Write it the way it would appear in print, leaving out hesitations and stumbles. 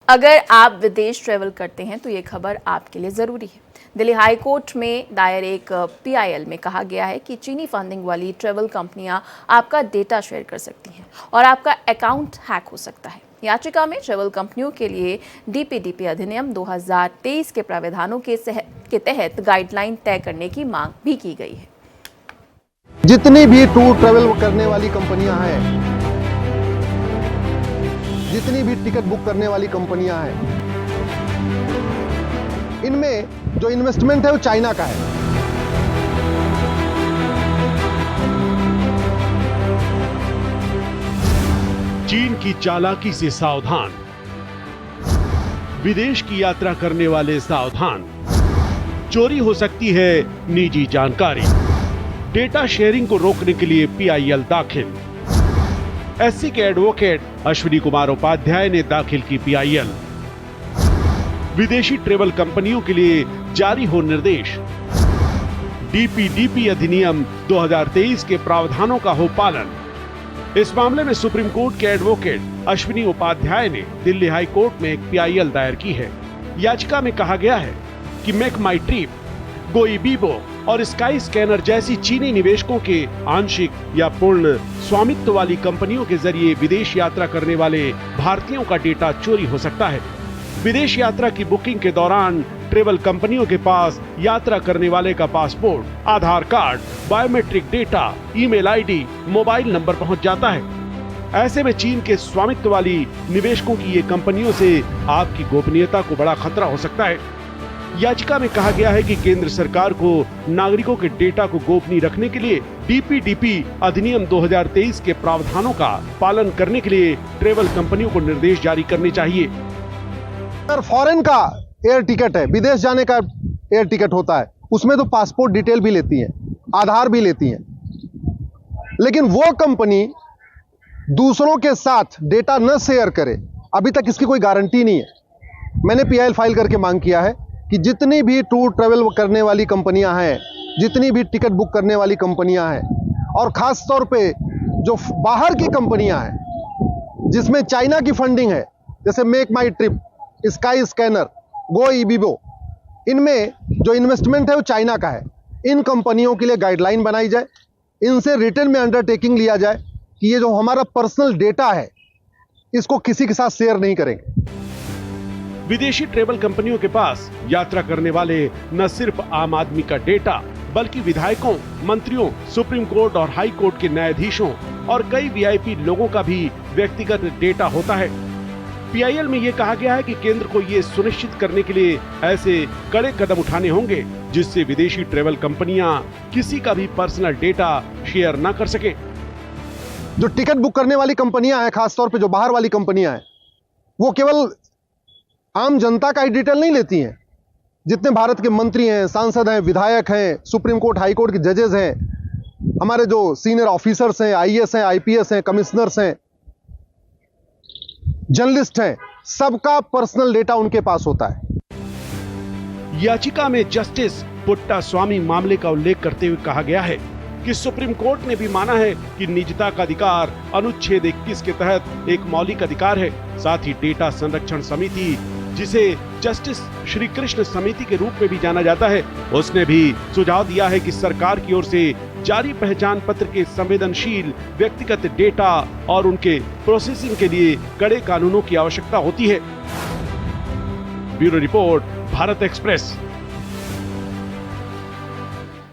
अगर आप विदेश ट्रैवल करते हैं तो ये खबर आपके लिए ज़रूरी है। दिल्ली हाई कोर्ट में दायर एक PIL में कहा गया है कि चीनी फंडिंग वाली ट्रैवल कंपनियां आपका डेटा शेयर कर सकती हैं और आपका अकाउंट हैक हो सकता है। याचिका में ट्रैवल कंपनियों के लिए DPDP अधिनियम 2023 के प्रावधानों के तहत गाइडलाइन तय करने की मांग भी की गई है। जितनी भी टूर ट्रैवल करने वाली कंपनियां हैं, जितनी भी टिकट बुक करने वाली कंपनियां हैं, इनमें जो इन्वेस्टमेंट है वो चाइना का है। चीन की चालाकी से सावधान, विदेश की यात्रा करने वाले सावधान, चोरी हो सकती है निजी जानकारी। डेटा शेयरिंग को रोकने के लिए PIL दाखिल। SC के एडवोकेट अश्विनी कुमार उपाध्याय ने दाखिल की PIL। विदेशी ट्रैवल कंपनियों के लिए जारी हो निर्देश। DPDP अधिनियम 2023 के प्रावधानों का हो पालन। इस मामले में सुप्रीम कोर्ट के एडवोकेट अश्विनी उपाध्याय ने दिल्ली हाई कोर्ट में एक PIL दायर की है। याचिका में कहा गया है कि मेक माई ट्रिप, गोइबिबो और स्काई स्कैनर जैसी चीनी निवेशकों के आंशिक या पूर्ण स्वामित्व वाली कंपनियों के जरिए विदेश यात्रा करने वाले भारतीयों का डेटा चोरी हो सकता है। विदेश यात्रा की बुकिंग के दौरान ट्रैवल कंपनियों के पास यात्रा करने वाले का passport, Aadhaar card, biometric data, email ID, mobile number पहुंच जाता है। ऐसे में चीन के स्वामित्व वाली निवेशकों की ये कंपनियों से आपकी गोपनीयता को बड़ा खतरा हो सकता है। याचिका में कहा गया है कि केंद्र सरकार को नागरिकों के डेटा को गोपनीय रखने के लिए DPDP अधिनियम 2023 के प्रावधानों का पालन करने के लिए ट्रैवल कंपनियों को निर्देश जारी करने चाहिए। अगर फॉरेन का एयर टिकट है, विदेश जाने का एयर टिकट होता है, उसमें तो पासपोर्ट डिटेल भी लेती हैं, आधार भी लेती हैं, लेकिन वो कंपनी दूसरों के साथ डेटा न शेयर करे, अभी तक इसकी कोई गारंटी नहीं है। मैंने PIL फाइल करके मांग किया है कि जितनी भी टूर ट्रैवल करने वाली कंपनियां हैं, जितनी भी टिकट बुक करने वाली कंपनियां हैं, और खास तौर पे जो बाहर की कंपनियां हैं जिसमें चाइना की फंडिंग है, जैसे मेक माई ट्रिप, स्काई स्कैनर, गोइबिबो, इनमें जो इन्वेस्टमेंट है वो चाइना का है। इन कंपनियों के लिए गाइडलाइन बनाई जाए, इनसे रिटर्न में अंडरटेकिंग लिया जाए कि ये जो हमारा पर्सनल डेटा है इसको किसी के साथ शेयर नहीं करेंगे। विदेशी ट्रैवल कंपनियों के पास यात्रा करने वाले न सिर्फ आम आदमी का डेटा, बल्कि विधायकों, मंत्रियों, सुप्रीम कोर्ट और हाई कोर्ट के न्यायाधीशों और कई VIP लोगों का भी व्यक्तिगत डेटा होता है। PIL में ये कहा गया है कि केंद्र को ये सुनिश्चित करने के लिए ऐसे कड़े कदम उठाने होंगे जिससे विदेशी ट्रैवल कंपनियां किसी का भी पर्सनल डेटा शेयर न कर सके। जो टिकट बुक करने वाली कंपनियां हैं, खासतौर पे जो बाहर वाली कंपनियां हैं, वो केवल आम जनता का ही डिटेल नहीं लेती हैं। जितने भारत के मंत्री हैं, सांसद हैं, विधायक हैं, सुप्रीम कोर्ट, हाई कोर्ट के जजेस हैं, हमारे जो सीनियर ऑफिसर्स हैं, IAS हैं, IPS हैं, कमिश्नर्स हैं, जर्नलिस्ट हैं, सबका पर्सनल डेटा उनके पास होता है। याचिका में जस्टिस पुट्टा स्वामी मामले का उल्लेख करते हुए कहा गया है कि सुप्रीम कोर्ट ने भी माना है कि निजता का अधिकार अनुच्छेद 21 के तहत एक मौलिक अधिकार है। साथ ही डेटा संरक्षण समिति, जिसे जस्टिस श्री कृष्ण समिति के रूप में भी जाना जाता है, उसने भी सुझाव दिया है कि सरकार की ओर से जारी पहचान पत्र के संवेदनशील व्यक्तिगत डेटा और उनके प्रोसेसिंग के लिए कड़े कानूनों की आवश्यकता होती है। Bureau report, Bharat express.